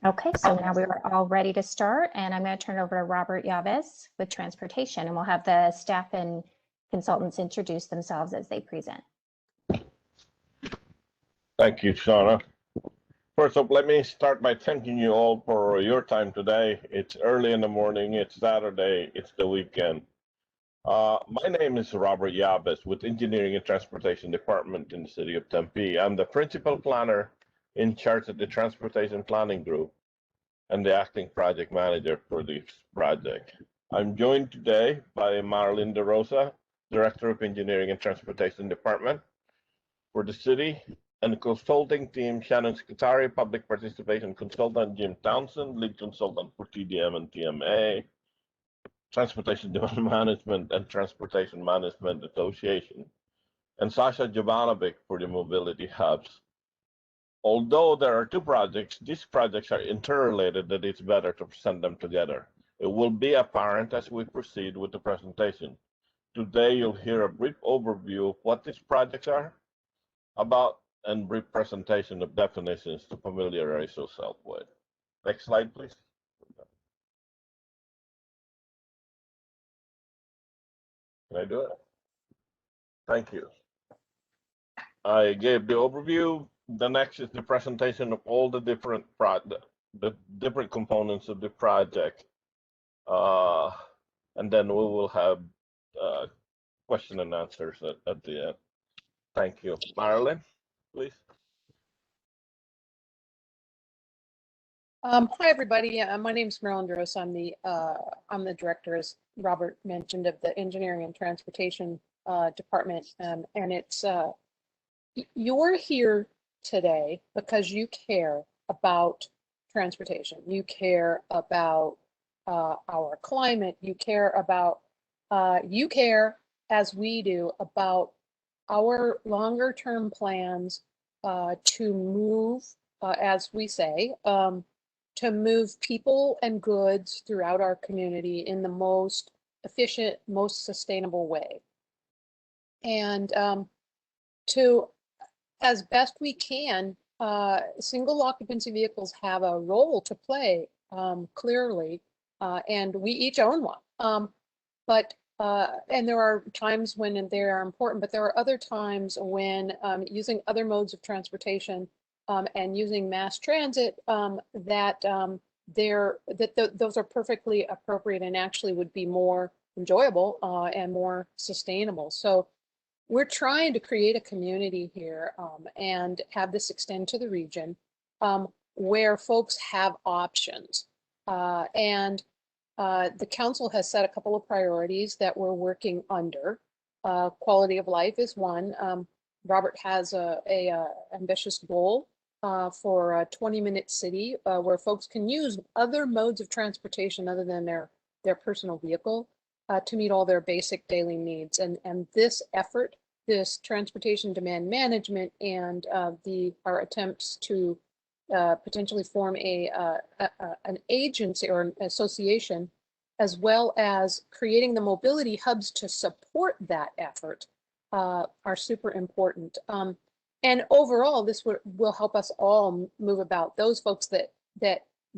Okay, so now we are all ready to start, and I'm going to turn it over to Robert Yaves with transportation, and we'll have the staff and consultants introduce themselves as they present. Thank you, Shauna. First up, let me start by thanking you all for your time today. It's early in the morning, it's Saturday, it's the weekend. My name is Robert Yaves with Engineering and Transportation Department in the city of Tempe. I'm the principal planner in charge of the Transportation Planning Group and the acting project manager for this project. I'm joined today by Marilyn DeRosa, Director of Engineering and Transportation Department for the city, and the consulting team, Shannon Scutari, Public Participation Consultant, Jim Townsend, Lead Consultant for TDM and TMA, Transportation Demand Management and Transportation Management Association, and Sasha Jovanovic for the Mobility Hubs. Although there are two projects, these projects are interrelated that it's better to present them together. It will be apparent as we proceed with the presentation. Today, you'll hear a brief overview of what these projects are about and brief presentation of definitions to familiarize yourself with. Next slide, please. Can I do it? Thank you. I gave the overview. The next is the presentation of all the different components of the project. And then we will have question and answers at the end. Thank you. Marilyn, please. Hi, everybody. My name is Marilyn Gross. I'm the director, as Robert mentioned, of the Engineering and Transportation Department. And it's you're here today because you care about transportation. You care about our climate. You care as we do about our longer term plans to move, as we say, to move people and goods throughout our community in the most efficient, most sustainable way. And to, as best we can, single occupancy vehicles have a role to play, clearly, and we each own one. And there are times when they are important, but there are other times when using other modes of transportation and using mass transit, those are perfectly appropriate and actually would be more enjoyable and more sustainable. So we're trying to create a community here and have this extend to the region where folks have options. The council has set a couple of priorities that we're working under. Quality of life is one. Robert has a ambitious goal for a 20-minute city where folks can use other modes of transportation other than their personal vehicle to meet all their basic daily needs. And this effort, this transportation demand management, and our attempts to potentially form an agency or an association, as well as creating the mobility hubs to support that effort, are super important. And overall, this will help us all move about. Those folks that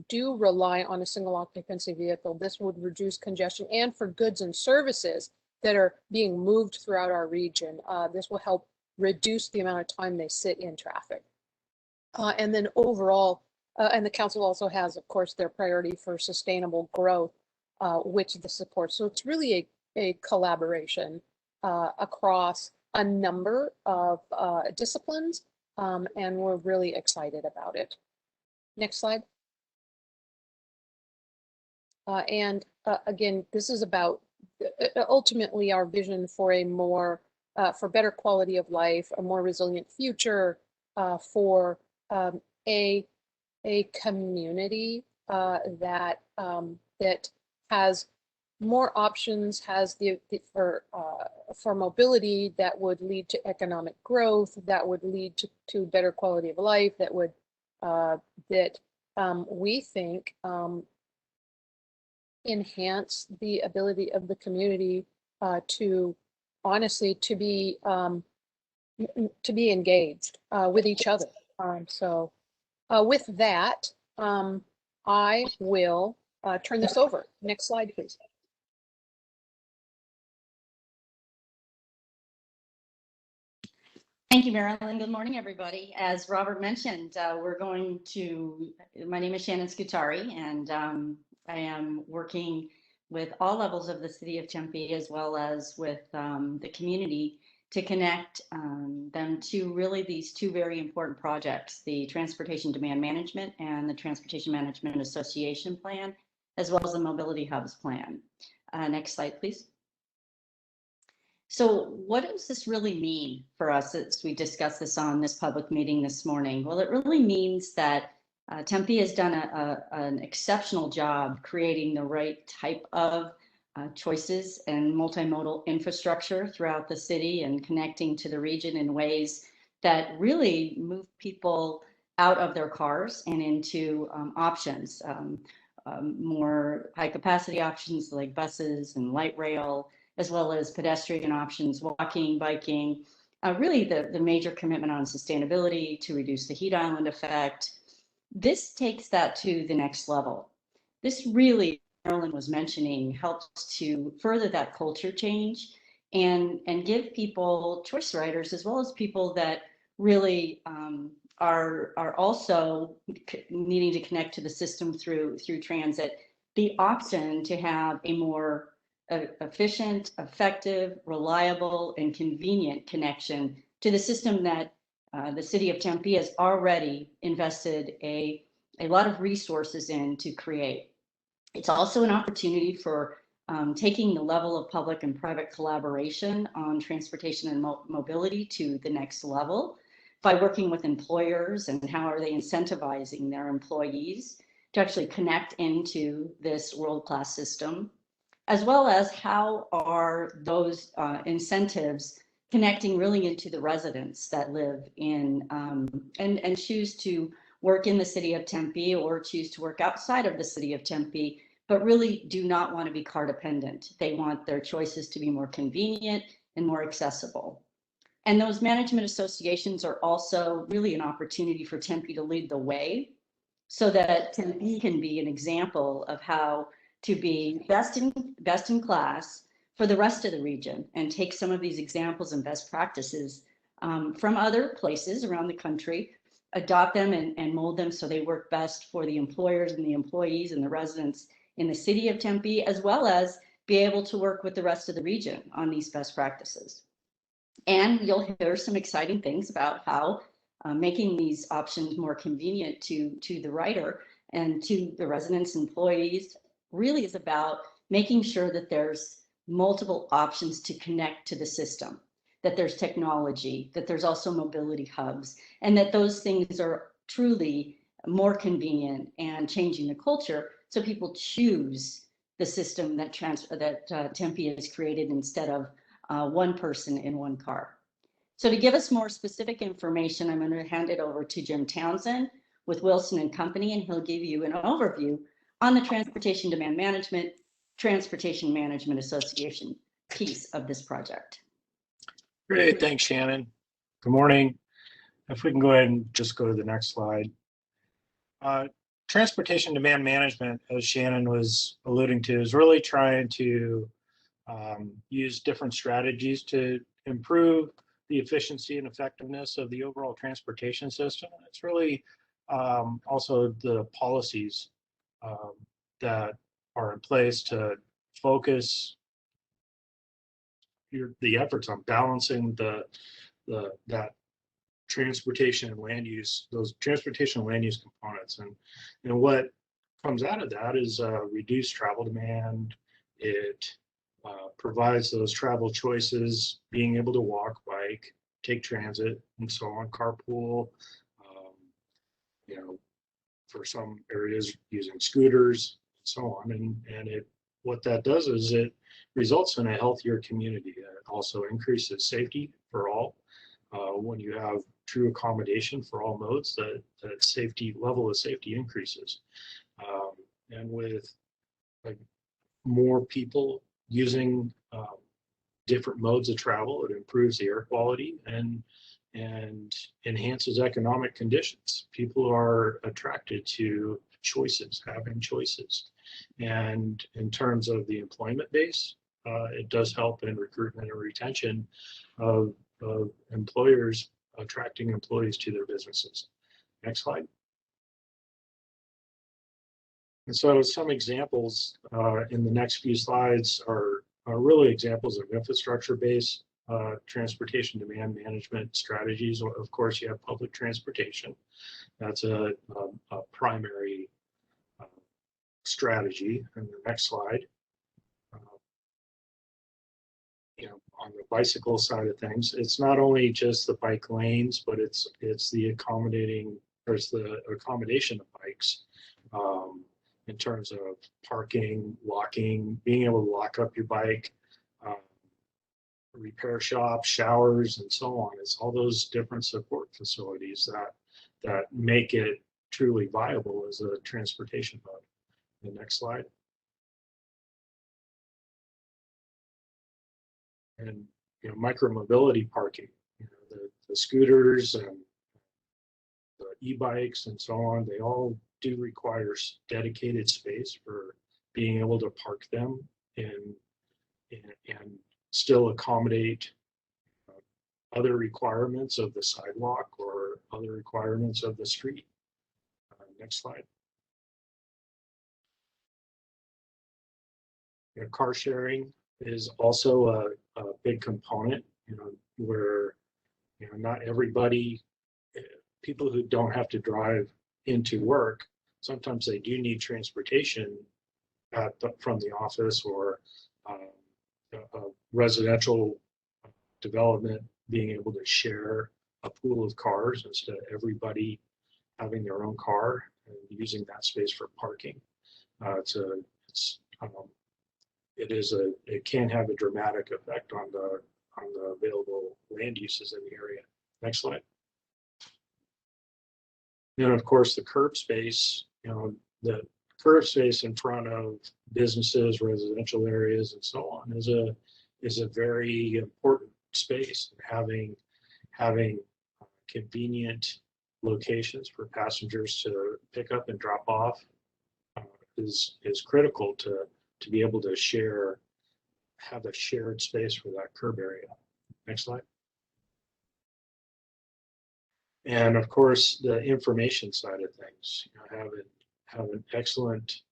do rely on a single occupancy vehicle, this would reduce congestion, and for goods and services that are being moved throughout our region, this will help reduce the amount of time they sit in traffic. And then overall, and the council also has, of course, their priority for sustainable growth, which this supports. So it's really a collaboration across a number of disciplines, and we're really excited about it. Next slide. Again, this is about ultimately our vision for for better quality of life, a more resilient future, for a community that has more options, has for mobility that would lead to economic growth, that would lead to better quality of life, that would we think enhance the ability of the community to honestly to be engaged with each other. So with that, I will turn this over. Next slide, please. Thank you, Marilyn. Good morning, everybody. As Robert mentioned, my name is Shannon Scutari, and I am working with all levels of the city of Tempe, as well as with the community, to connect them to really these two very important projects, the Transportation Demand Management and the Transportation Management Association Plan, as well as the Mobility Hubs Plan. Next slide, please. So what does this really mean for us as we discuss this on this public meeting this morning? Well, it really means that Tempe has done an exceptional job creating the right type of choices and multimodal infrastructure throughout the city and connecting to the region in ways that really move people out of their cars and into options, more high capacity options like buses and light rail, as well as pedestrian options, walking, biking, really the major commitment on sustainability to reduce the heat island effect. This takes that to the next level. This really, Marilyn was mentioning, helps to further that culture change and give people, choice riders, as well as people that really are also needing to connect to the system through transit, the option to have a more efficient, effective, reliable, and convenient connection to the system that the city of Tempe has already invested a lot of resources in to create. It's also an opportunity for taking the level of public and private collaboration on transportation and mobility to the next level by working with employers and how are they incentivizing their employees to actually connect into this world-class system, as well as how are those incentives connecting really into the residents that live in and choose to work in the city of Tempe or choose to work outside of the city of Tempe, but really do not want to be car dependent. They want their choices to be more convenient and more accessible. And those management associations are also really an opportunity for Tempe to lead the way so that Tempe can be an example of how to be best in class for the rest of the region and take some of these examples and best practices from other places around the country, adopt them and mold them so they work best for the employers and the employees and the residents in the city of Tempe, as well as be able to work with the rest of the region on these best practices. And you'll hear some exciting things about how making these options more convenient to the rider and to the residents, employees, really is about making sure that there's multiple options to connect to the system, that there's technology, that there's also mobility hubs, and that those things are truly more convenient and changing the culture so people choose the system that Tempe has created instead of one person in one car. So to give us more specific information, I'm going to hand it over to Jim Townsend with Wilson and Company, and he'll give you an overview on the Transportation Demand Management, Transportation Management Association piece of this project. Great, thanks, Shannon. Good morning. If we can go ahead and just go to the next slide. Transportation demand management, as Shannon was alluding to, is really trying to use different strategies to improve the efficiency and effectiveness of the overall transportation system. It's really also the policies that are in place to focus the efforts on balancing that transportation and land use, those transportation and land use components. And what comes out of that is reduced travel demand. It provides those travel choices, being able to walk, bike, take transit, and so on, carpool, for some areas using scooters, and so on. And what that does is it results in a healthier community. It also increases safety for all. When you have true accommodation for all modes, that level of safety increases. And with more people using different modes of travel, it improves the air quality and enhances economic conditions. People are attracted to choices, having choices. And in terms of the employment base, it does help in recruitment and retention of employers attracting employees to their businesses. Next slide. And so some examples in the next few slides are really examples of infrastructure-based transportation demand management strategies. Of course, you have public transportation. That's a primary strategy. And the next slide. On the bicycle side of things, it's not only just the bike lanes, but it's the accommodation of bikes in terms of parking, locking, being able to lock up your bike, repair shops, showers, and so on. It's all those different support facilities that make it truly viable as a transportation mode. The next slide. And micromobility parking, the scooters and the e-bikes and so on, they all do require dedicated space for being able to park them and still accommodate other requirements of the sidewalk or other requirements of the street. Next slide. Car sharing is also a big component, where not everybody, people who don't have to drive into work, sometimes they do need transportation from the office or a residential development being able to share a pool of cars instead of everybody having their own car and using that space for parking. It can have a dramatic effect on the available land uses in the area. Next slide. And of course, the curb space, the curb space in front of businesses, residential areas, and so on is a very important space. Having convenient locations for passengers to pick up and drop off is critical to be able to have a shared space for that curb area. Next slide. And of course, the information side of things, have an excellent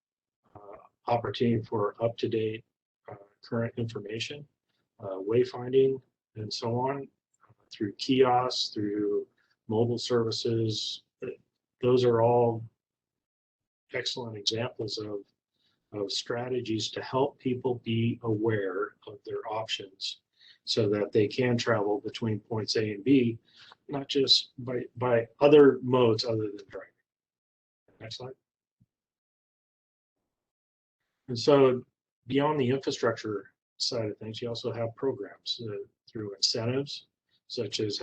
opportunity for up-to-date current information, wayfinding, and so on, through kiosks, through mobile services. Those are all excellent examples of strategies to help people be aware of their options so that they can travel between points A and B, not just by other modes other than driving. Next slide. And so beyond the infrastructure side of things, you also have programs through incentives, such as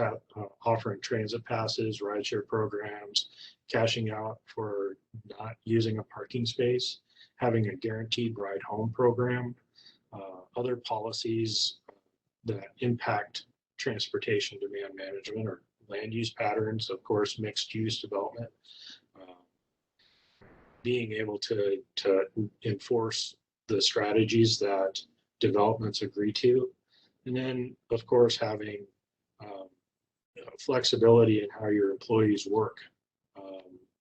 offering transit passes, rideshare programs, cashing out for not using a parking space, having a guaranteed ride home program, other policies that impact transportation demand management or land use patterns, of course, mixed use development, being able to enforce the strategies that developments agree to, and then, of course, having flexibility in how your employees work,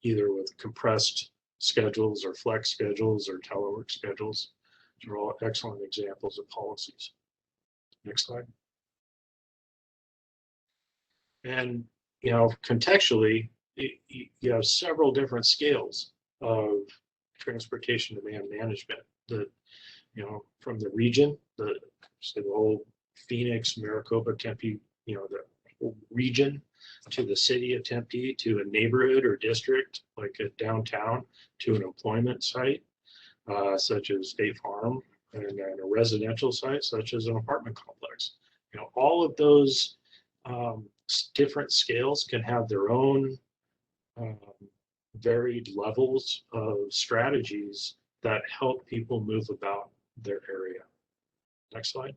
either with compressed schedules or flex schedules or telework schedules. These are all excellent examples of policies. Next slide. And, contextually, you have several different scales of transportation demand management that, from the region, the whole Phoenix, Maricopa, Tempe, the whole region, to the city of Tempe, to a neighborhood or district like a downtown, to an employment site such as State Farm, and then a residential site such as an apartment complex. All of those different scales can have their own varied levels of strategies that help people move about their area. Next slide.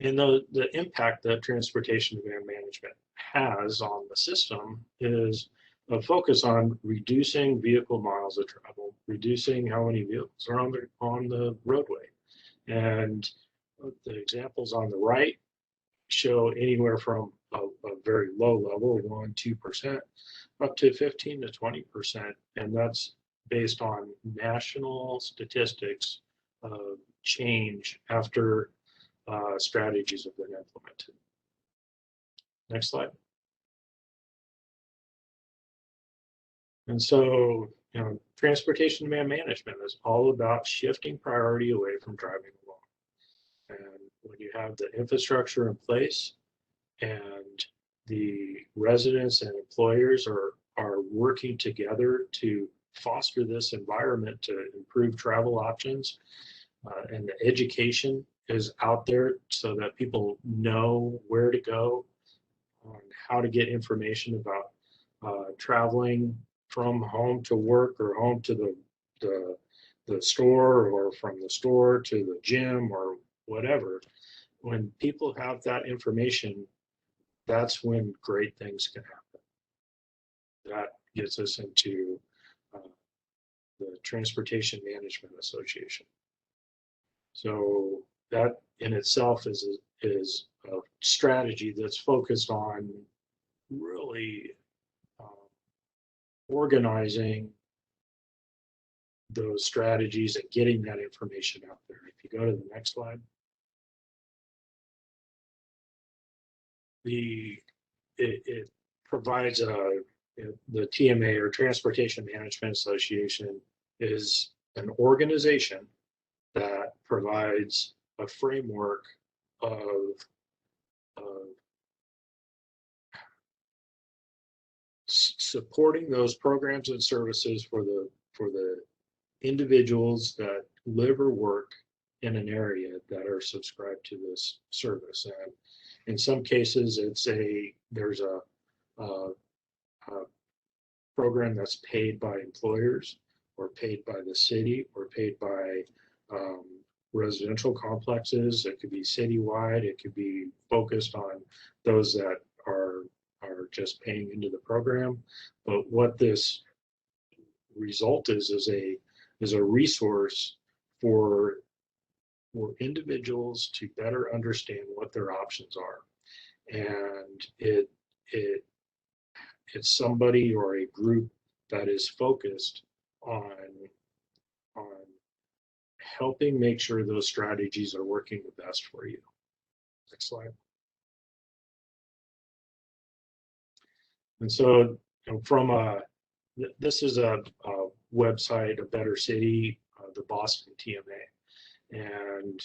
And the impact that transportation demand management has on the system is, a focus on reducing vehicle miles of travel, reducing how many vehicles are on the roadway. And the examples on the right show anywhere from a very low level, 1, 2%, up to 15 to 20%. And that's based on national statistics of change after strategies have been implemented. Next slide. And so, transportation demand management is all about shifting priority away from driving alone. And when you have the infrastructure in place and the residents and employers are working together to foster this environment to improve travel options, and the education is out there so that people know where to go, on how to get information about traveling from home to work or home to the store, or from the store to the gym or whatever. When people have that information, that's when great things can happen. That gets us into the Transportation Management Association. So that in itself is a strategy that's focused on really organizing those strategies and getting that information out there. If you go to the next slide. It provides the TMA, or Transportation Management Association, is an organization that provides a framework of supporting those programs and services for the individuals that live or work in an area that are subscribed to this service. And in some cases, there's a program that's paid by employers, or paid by the city, or paid by residential complexes. It could be citywide. It could be focused on those that are just paying into the program. But what this result is a resource for individuals to better understand what their options are. And it's somebody or a group that is focused on helping make sure those strategies are working the best for you. Next slide. And so this is a website, A Better City, the Boston TMA. And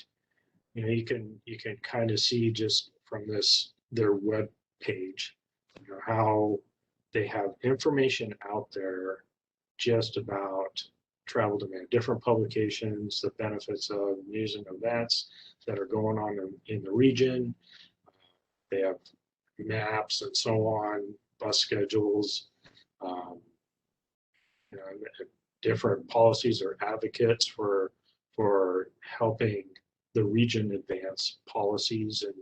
you can kind of see just from their web page, how they have information out there just about travel demand, different publications, the benefits of news and events that are going on in the region. They have maps and so on, bus schedules, different policies or advocates for helping the region advance policies and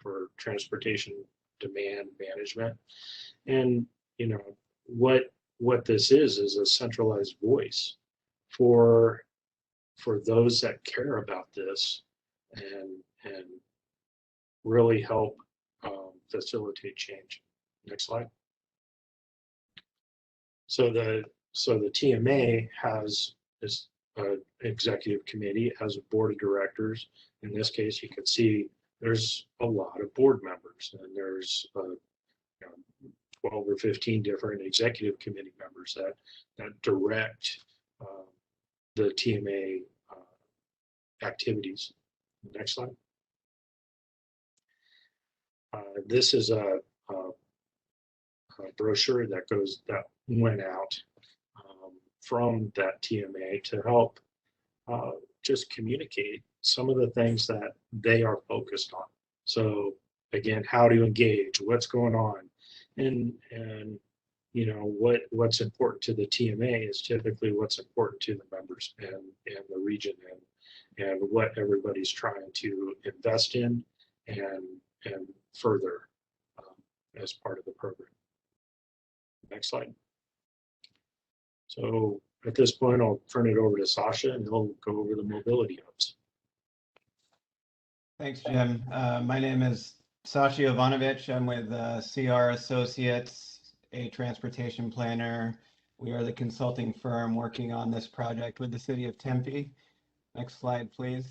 for transportation demand management. And what this is a centralized voice for those that care about this and really help facilitate change. Next slide. So the TMA has this executive committee, it has a board of directors. In this case, you can see there's a lot of board members, and there's 12 or 15 different executive committee members that direct the TMA activities. Next slide. This is a brochure that went out from that TMA to help just communicate some of the things that they are focused on. So again, how to engage, what's going on, and what's important to the TMA is typically what's important to the members and the region, and what everybody's trying to invest in and further as part of the program. Next slide. So at this point, I'll turn it over to Sasha and he'll go over the mobility hubs. Thanks, Jim. My name is Sashi Jovanovic. I'm with CR Associates, a transportation planner. We are the consulting firm working on this project with the city of Tempe. Next slide, please.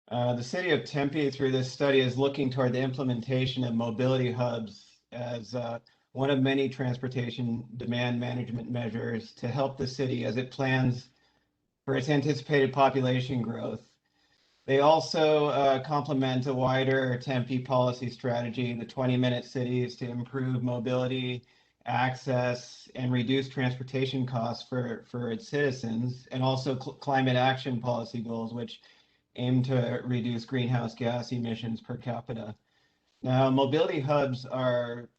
The city of Tempe, through this study, is looking toward the implementation of mobility hubs as one of many transportation demand management measures to help the city as it plans for its anticipated population growth. They also complement a wider Tempe policy strategy, the 20-minute cities, to improve mobility, access, and reduce transportation costs for its citizens, and also climate action policy goals, which aim to reduce greenhouse gas emissions per capita. Now, mobility hubs are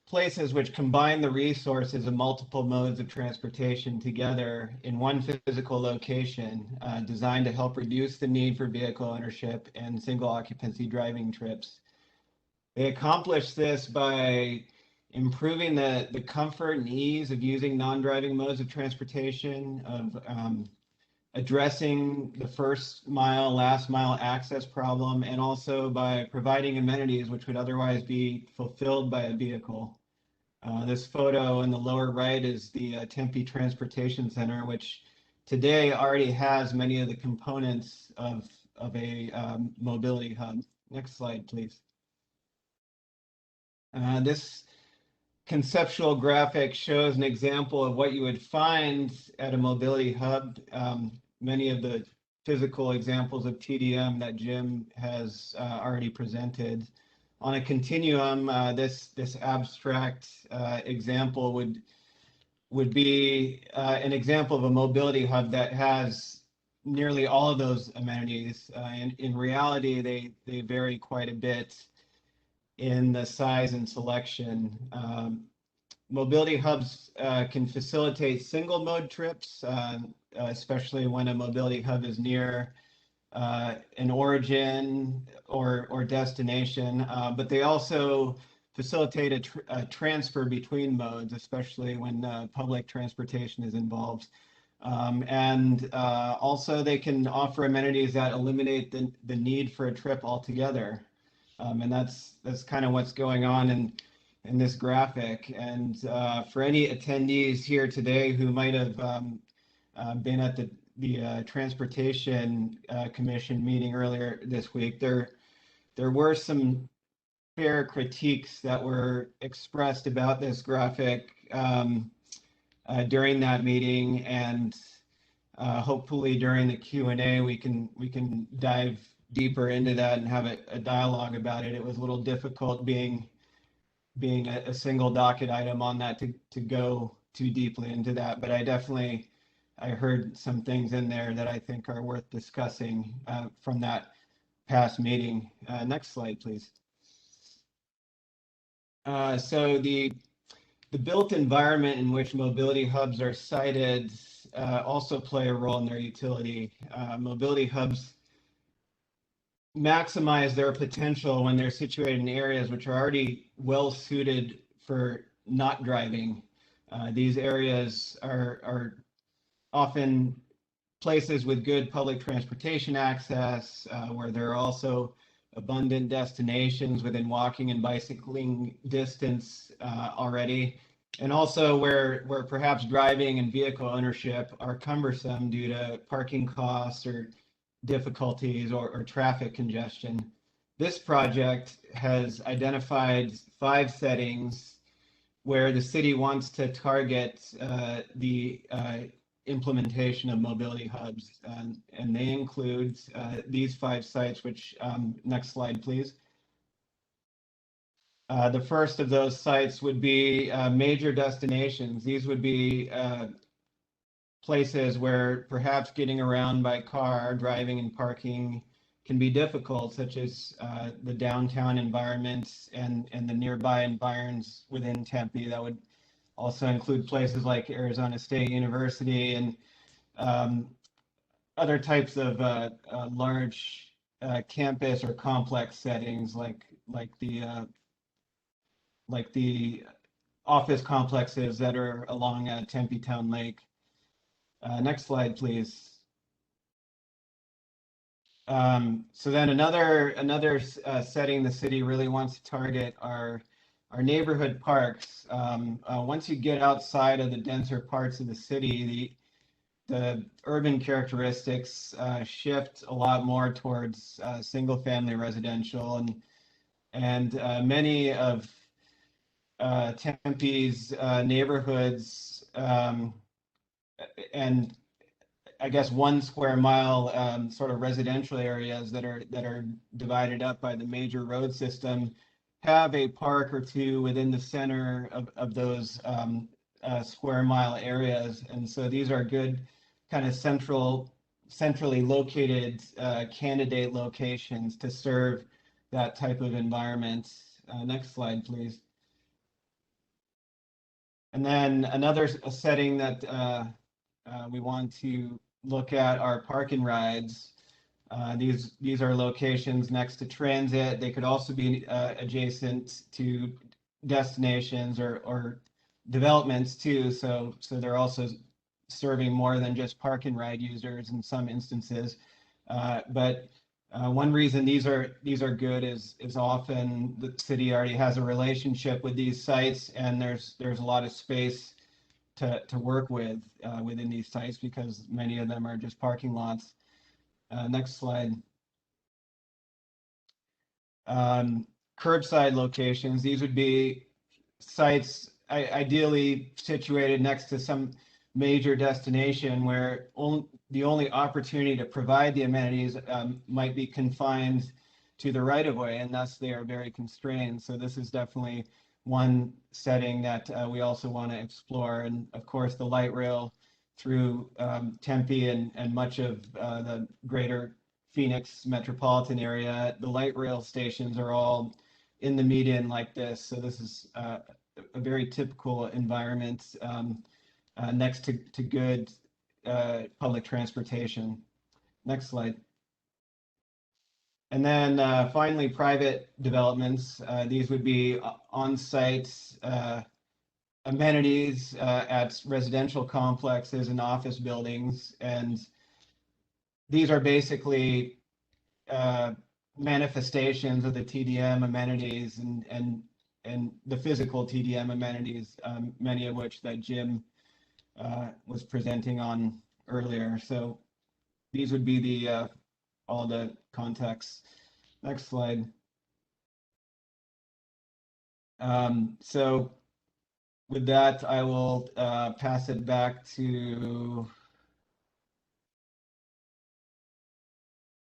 places which combine the resources of multiple modes of transportation together in one physical location, designed to help reduce the need for vehicle ownership and single occupancy driving trips. They accomplish this by improving the comfort and ease of using non-driving modes of transportation, of addressing the first mile, last mile access problem, and also by providing amenities which would otherwise be fulfilled by a vehicle. This photo in the lower right is the Tempe Transportation Center, which today already has many of the components of a mobility hub. Next slide, please. This conceptual graphic shows an example of what you would find at a mobility hub. Many of the physical examples of TDM that Jim has already presented. On a continuum, this abstract example would be an example of a mobility hub that has nearly all of those amenities. And in reality, they vary quite a bit in the size and selection. Mobility hubs can facilitate single mode trips, especially when a mobility hub is near an origin or destination, but they also facilitate a transfer between modes, especially when public transportation is involved. And also they can offer amenities that eliminate the need for a trip altogether. And that's kind of what's going on in this graphic. And for any attendees here today who might have been at the Transportation Commission meeting earlier this week, there were some fair critiques that were expressed about this graphic during that meeting, and hopefully during the Q&A we can dive deeper into that and have a dialogue about it. It was a little difficult being a single docket item on that to go too deeply into that, but I heard some things in there that I think are worth discussing from that past meeting. Next slide, please. So the built environment in which mobility hubs are sited also play a role in their utility. Mobility hubs maximize their potential when they're situated in areas which are already well suited for not driving. These areas are often places with good public transportation access, where there are also abundant destinations within walking and bicycling distance already, and also where perhaps driving and vehicle ownership are cumbersome due to parking costs or difficulties or traffic congestion. This project has identified 5 settings where the city wants to target the implementation of mobility hubs, and they include these 5 sites, which, next slide, please. The first of those sites would be major destinations. These would be places where perhaps getting around by car, driving and parking can be difficult, such as the downtown environments and the nearby environs within Tempe. That would also include places like Arizona State University and other types of large campus or complex settings like the office complexes that are along Tempe Town Lake. Next slide, please. So then another setting the city really wants to target are neighborhood parks. Once you get outside of the denser parts of the city, the urban characteristics shift a lot more towards single-family residential, and many of Tempe's neighborhoods and I guess 1 square mile sort of residential areas that are divided up by the major road system have a park or two within the center of those square mile areas, and so these are good kind of centrally located candidate locations to serve that type of environment. Next slide, please. And then another setting that we want to look at are park and rides. These are locations next to transit. They could also be adjacent to destinations or developments too. So they're also serving more than just park and ride users in some instances. But one reason these are good is often the city already has a relationship with these sites, and there's a lot of space to work with within these sites because many of them are just parking lots. Next slide. Curbside locations. These would be sites ideally situated next to some major destination where the only opportunity to provide the amenities might be confined to the right of way, and thus they are very constrained. So this is definitely one setting that we also want to explore. And of course, the light rail through Tempe and much of the greater Phoenix metropolitan area, the light rail stations are all in the median like this. So this is a very typical environment next to good public transportation. Next slide. And then finally, private developments. These would be on-site amenities at residential complexes and office buildings. And these are basically manifestations of the TDM amenities and the physical TDM amenities, many of which that Jim was presenting on earlier. So these would be the all the context. Next slide. So with that, I will pass it back to,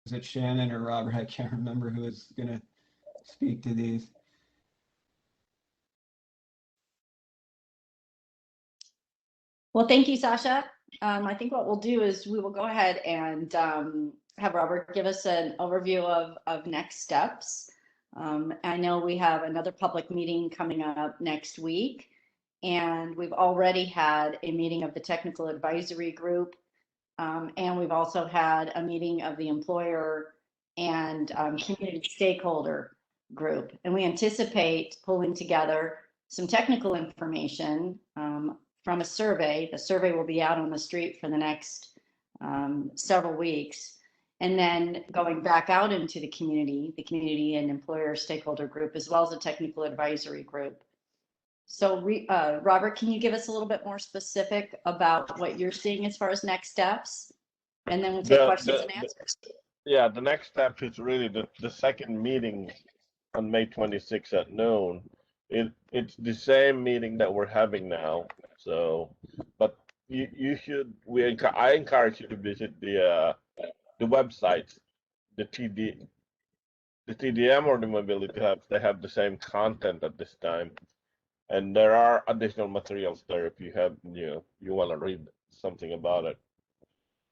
is it Shannon or Robert? I can't remember who is going to speak to these. Well, thank you, Sasha. I think what we'll do is we will go ahead and have Robert give us an overview of next steps. I know we have another public meeting coming up next week, and we've already had a meeting of the technical advisory group, and we've also had a meeting of the employer and community stakeholder group. And we anticipate pulling together some technical information from a survey. The survey will be out on the street for the next several weeks, and then going back out into the community and employer stakeholder group, as well as the technical advisory group. So Robert, can you give us a little bit more specific about what you're seeing as far as next steps? And then we'll take questions and answers. Yeah, the next step is really the second meeting on May 26th at noon. It's the same meeting that we're having now. So, but I encourage you to visit the websites, the TDM or the Mobility Hubs. They have the same content at this time, and there are additional materials there if you have you want to read something about it.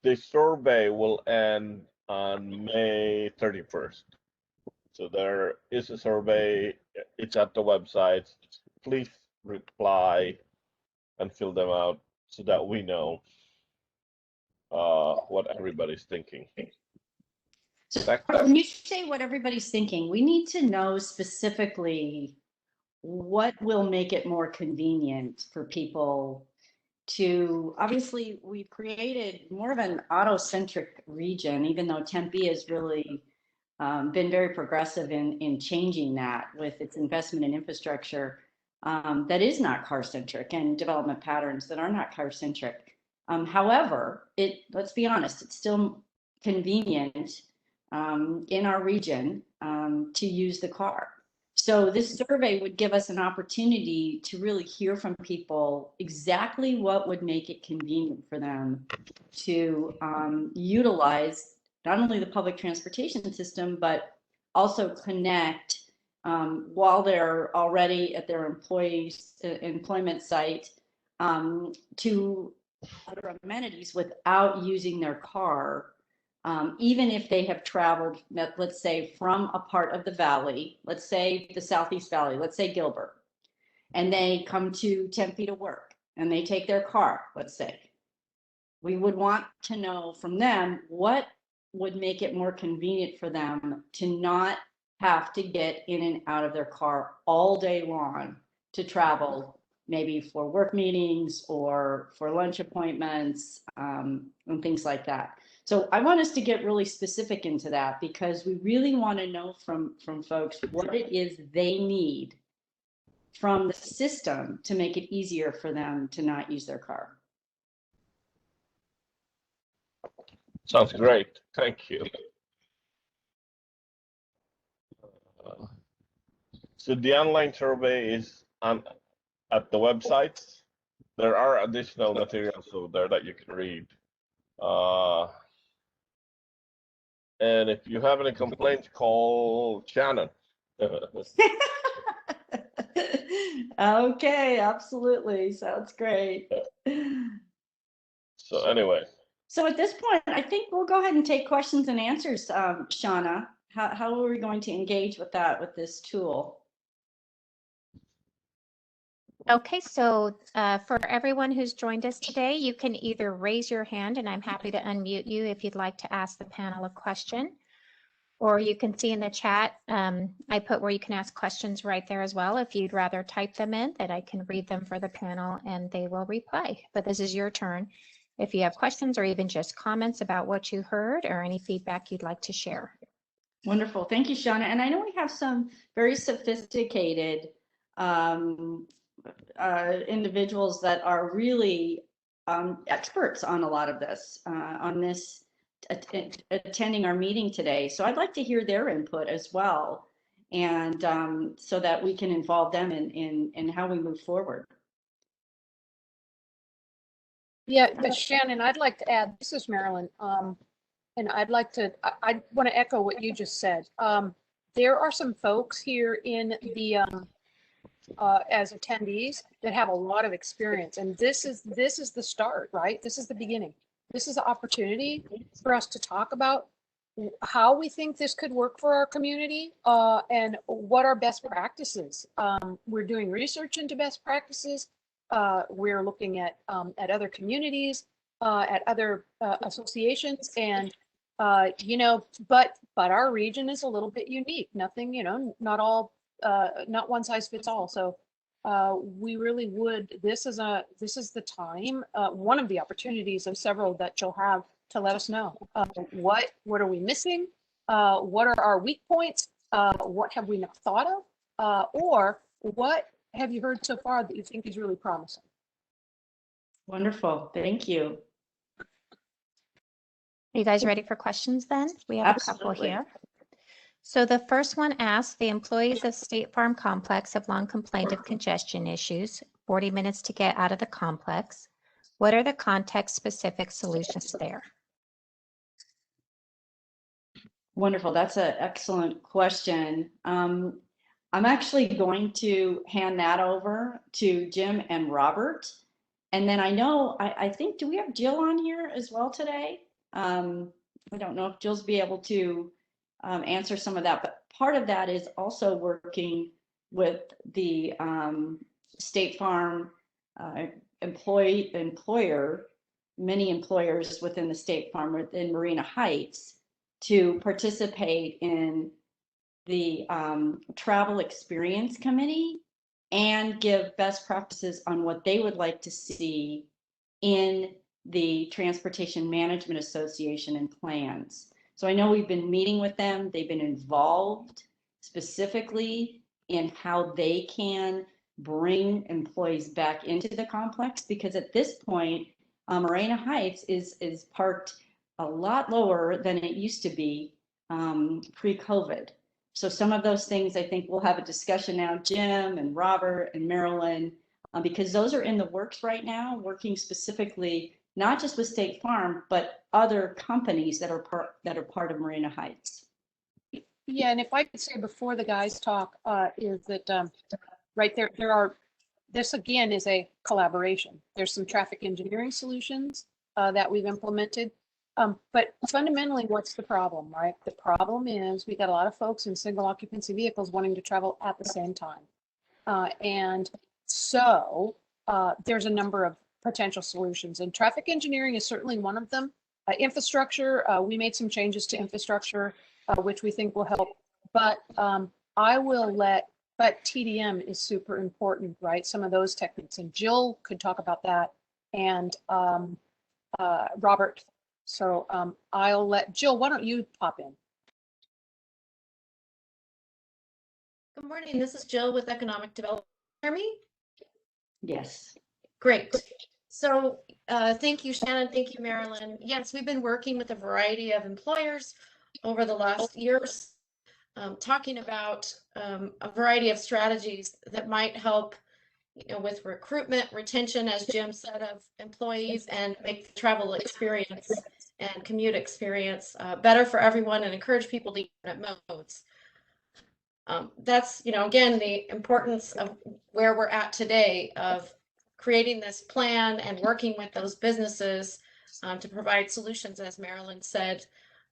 The survey will end on May 31st. So there is a survey. It's at the website. Please reply and fill them out so that we know what everybody's thinking. So when you say what everybody's thinking, we need to know specifically what will make it more convenient for people to, obviously, we've created more of an auto-centric region, even though Tempe has really been very progressive in changing that with its investment in infrastructure that is not car-centric and development patterns that are not car-centric. However, let's be honest, it's still convenient in our region to use the car. So this survey would give us an opportunity to really hear from people exactly what would make it convenient for them to utilize not only the public transportation system, but also connect while they're already at their employment site to other amenities without using their car. Even if they have traveled, let's say, from a part of the valley, let's say the Southeast Valley, let's say Gilbert, and they come to Tempe to work and they take their car, let's say. We would want to know from them what would make it more convenient for them to not have to get in and out of their car all day long to travel, maybe for work meetings or for lunch appointments and things like that. So I want us to get really specific into that because we really want to know from folks what it is they need from the system to make it easier for them to not use their car. Sounds great. Thank you. So the online survey is at the website. There are additional materials over there that you can read. And if you have any complaints, call Shannon. Okay, absolutely. Sounds great. So anyway. So at this point, I think we'll go ahead and take questions and answers. Shauna, how are we going to engage with that, with this tool? Okay, so for everyone who's joined us today, you can either raise your hand and I'm happy to unmute you if you'd like to ask the panel a question, or you can see in the chat, I put where you can ask questions right there as well. If you'd rather type them in, that I can read them for the panel and they will reply. But this is your turn. If you have questions or even just comments about what you heard or any feedback you'd like to share. Wonderful. Thank you, Shauna. And I know we have some very sophisticated individuals that are really experts on a lot of this, on this, attending our meeting today. So I'd like to hear their input as well, and so that we can involve them in how we move forward. Yeah, Shannon, I'd like to add, this is Marilyn, and I want to echo what you just said. There are some folks here in the as attendees that have a lot of experience, and this is the start, right? This is the beginning. This is the opportunity for us to talk about how we think this could work for our community and what our best practices. We're doing research into best practices. We're looking at other communities, at other associations, and but our region is a little bit unique. Nothing, not all, not one size fits all. So we really would. This is the time. One of the opportunities of several that you'll have to let us know what are we missing, what are our weak points, what have we not thought of, or what have you heard so far that you think is really promising? Wonderful. Thank you. Are you guys ready for questions then? We have Absolutely. a couple here. So the first one asks, the employees of State Farm Complex have long complained of congestion issues, 40 minutes to get out of the complex. What are the context-specific solutions there? Wonderful. That's an excellent question. I'm actually going to hand that over to Jim and Robert. And then I think, do we have Jill on here as well today? I don't know if Jill's be able to answer some of that, but part of that is also working with the State Farm employer, many employers within the State Farm within Marina Heights to participate in the Travel Experience Committee and give best practices on what they would like to see in the Transportation Management Association and plans. So I know we've been meeting with them. They've been involved specifically in how they can bring employees back into the complex, because at this point, Marina Heights is parked a lot lower than it used to be pre-COVID. So some of those things, I think we'll have a discussion now, Jim and Robert and Marilyn, because those are in the works right now, working specifically, not just with State Farm, but other companies that are part of Marina Heights. Yeah, and if I could say before the guys talk, is that right there, this again is a collaboration. There's some traffic engineering solutions that we've implemented. But fundamentally, what's the problem, right? The problem is we got a lot of folks in single occupancy vehicles wanting to travel at the same time. And so there's a number of potential solutions, and traffic engineering is certainly one of them. Infrastructure, we made some changes to infrastructure, which we think will help. But but TDM is super important, right? Some of those techniques, and Jill could talk about that, and Robert. So I'll let Jill, why don't you pop in? Good morning, this is Jill with Economic Development. Hear me? Yes. Great. So thank you, Shannon. Thank you, Marilyn. Yes, we've been working with a variety of employers over the last years, talking about a variety of strategies that might help, with recruitment, retention, as Jim said, of employees, and make the travel experience and commute experience better for everyone, and encourage people to use alternate modes. That's, again, the importance of where we're at today, of creating this plan and working with those businesses to provide solutions, as Marilyn said,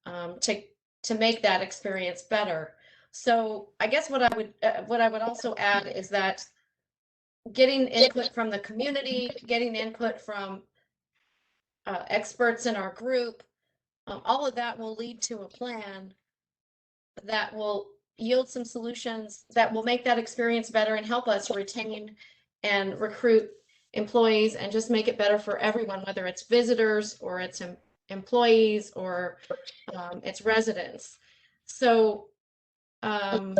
to make that experience better. So I guess what I would also add is that getting input from the community, getting input from experts in our group, all of that will lead to a plan that will yield some solutions that will make that experience better and help us retain and recruit employees, and just make it better for everyone, whether it's visitors or it's employees or it's residents. So I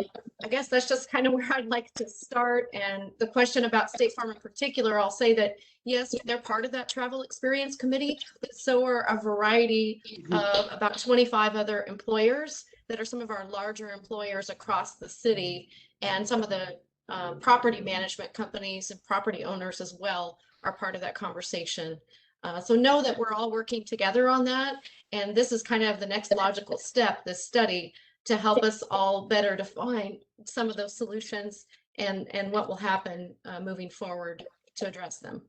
guess that's just kind of where I'd like to start. And the question about State Farm in particular, I'll say that, yes, they're part of that travel experience committee, but so are a variety of about 25 other employers that are some of our larger employers across the city, and some of the property management companies and property owners as well are part of that conversation. So know that we're all working together on that. And this is kind of the next logical step, this study, to help us all better define some of those solutions and what will happen moving forward to address them.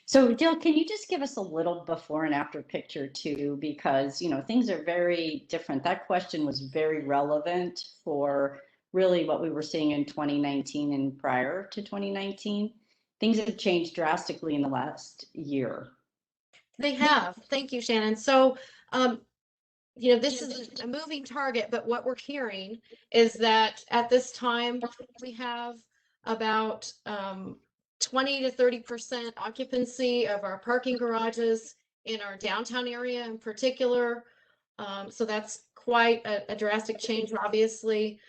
So Jill, can you just give us a little before and after picture too, because things are very different. That question was very relevant for really what we were seeing in 2019 and prior to 2019. Things have changed drastically in the last year. They have. Thank you, Shannon. So this is a moving target, but what we're hearing is that at this time we have about 20 to 30% occupancy of our parking garages in our downtown area in particular. So that's quite a drastic change, obviously,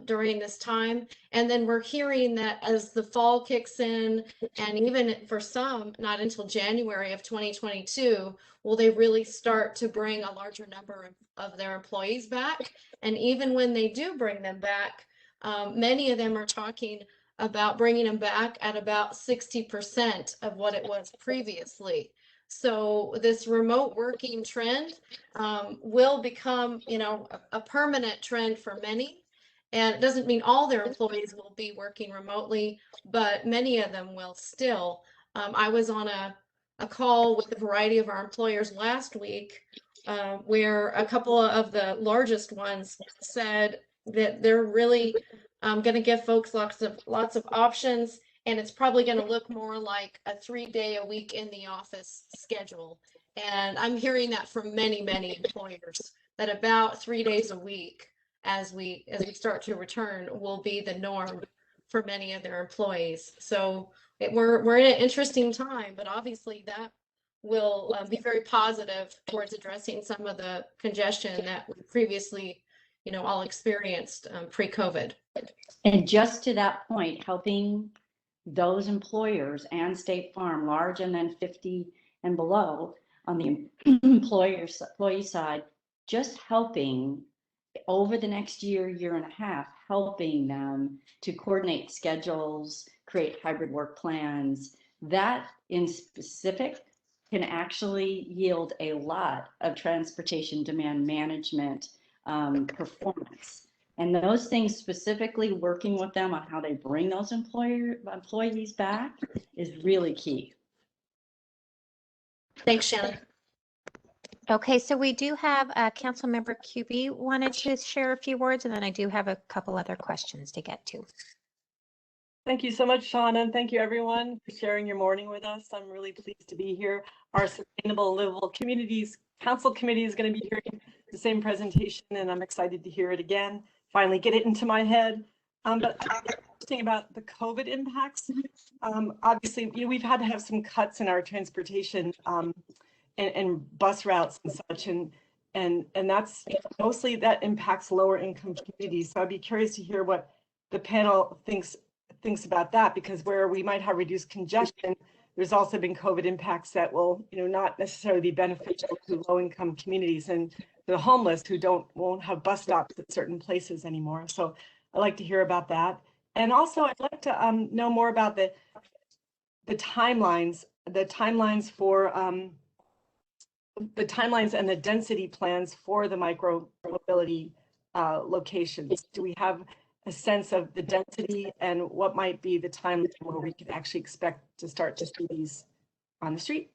during this time. And then we're hearing that as the fall kicks in, and even for some, not until January of 2022, will they really start to bring a larger number of their employees back. And even when they do bring them back, many of them are talking about bringing them back at about 60% of what it was previously. So this remote working trend will become, a permanent trend for many. And it doesn't mean all their employees will be working remotely, but many of them will still. I was on a call with a variety of our employers last week, where a couple of the largest ones said that they're really going to give folks lots of options, and it's probably going to look more like a 3-day a week in the office schedule. And I'm hearing that from many, many employers, that about 3 days a week as we start to return will be the norm for many of their employees. So we're in an interesting time, but obviously that will be very positive towards addressing some of the congestion that we previously, all experienced pre-COVID. And just to that point, helping those employers and State Farm, large and then 50 and below, on the employee side, just helping over the next year and a half, helping them to coordinate schedules, create hybrid work plans. That in specific can actually yield a lot of transportation demand management performance. And those things, specifically working with them on how they bring those employees back, is really key. Thanks, Shannon. Okay, so we do have Councilmember QB wanted to share a few words, and then I do have a couple other questions to get to. Thank you so much, Shauna, and thank you everyone for sharing your morning with us. I'm really pleased to be here. Our Sustainable Livable Communities Council Committee is going to be hearing the same presentation, and I'm excited to hear it again. Finally get it into my head. But thinking about the COVID impacts, obviously, we've had to have some cuts in our transportation and bus routes and such, and that's mostly that impacts lower income communities. So I'd be curious to hear what the panel thinks about that, because where we might have reduced congestion, there's also been COVID impacts that will, not necessarily be beneficial to low income communities and the homeless who won't have bus stops at certain places anymore. So I'd like to hear about that. And also I'd like to know more about the timelines for the timelines and the density plans for the micro mobility locations. Do we have a sense of the density and what might be the time where we could actually expect to start to see these on the street?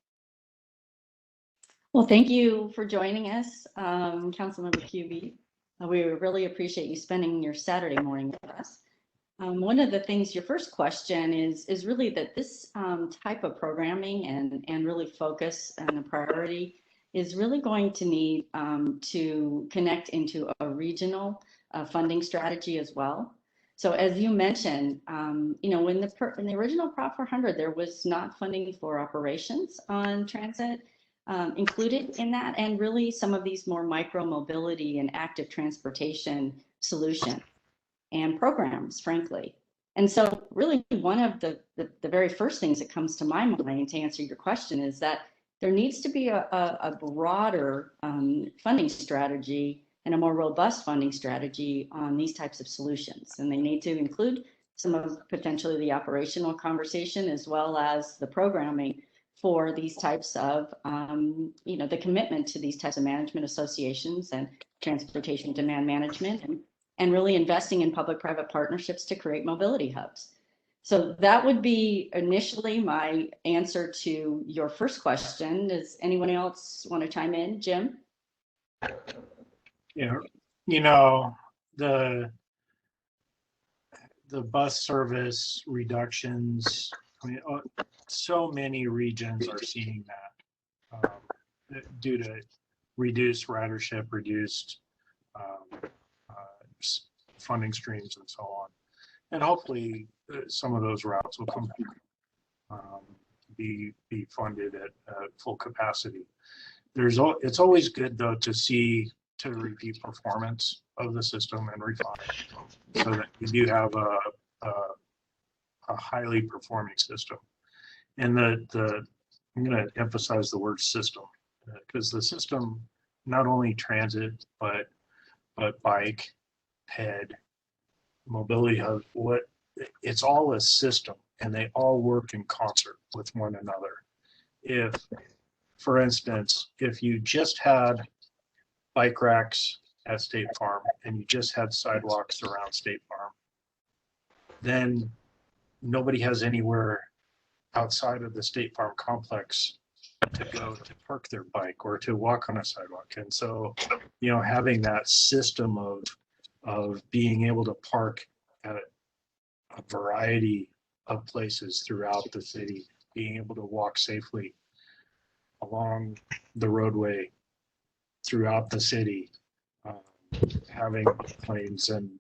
Well, thank you for joining us, Councilmember QB. We really appreciate you spending your Saturday morning with us. One of the things, your first question is really that this type of programming and really focus and a priority is really going to need to connect into a regional funding strategy as well. So as you mentioned, in the original Prop 400, there was not funding for operations on transit included in that, and really some of these more micro mobility and active transportation solutions and programs, frankly. And so really one of the very first things that comes to my mind to answer your question is that there needs to be a broader funding strategy and a more robust funding strategy on these types of solutions. And they need to include some of potentially the operational conversation as well as the programming for these types of, the commitment to these types of management associations and transportation demand management, and really investing in public-private partnerships to create mobility hubs. So that would be initially my answer to your first question. Does anyone else want to chime in? Jim? Yeah, the bus service reductions, so many regions are seeing that due to reduced ridership, reduced funding streams and so on. And hopefully some of those routes will come be funded at full capacity. It's always good though to review performance of the system and refine so that you do have a highly performing system. And I'm going to emphasize the word system, because the system, not only transit, but bike, ped, mobility hub, it's all a system, and they all work in concert with one another. If, for instance, if you just had bike racks at State Farm and you just had sidewalks around State Farm, then nobody has anywhere outside of the State Farm complex to go to park their bike or to walk on a sidewalk. And so, having that system of being able to park at a variety of places throughout the city, being able to walk safely along the roadway throughout the city, having lanes and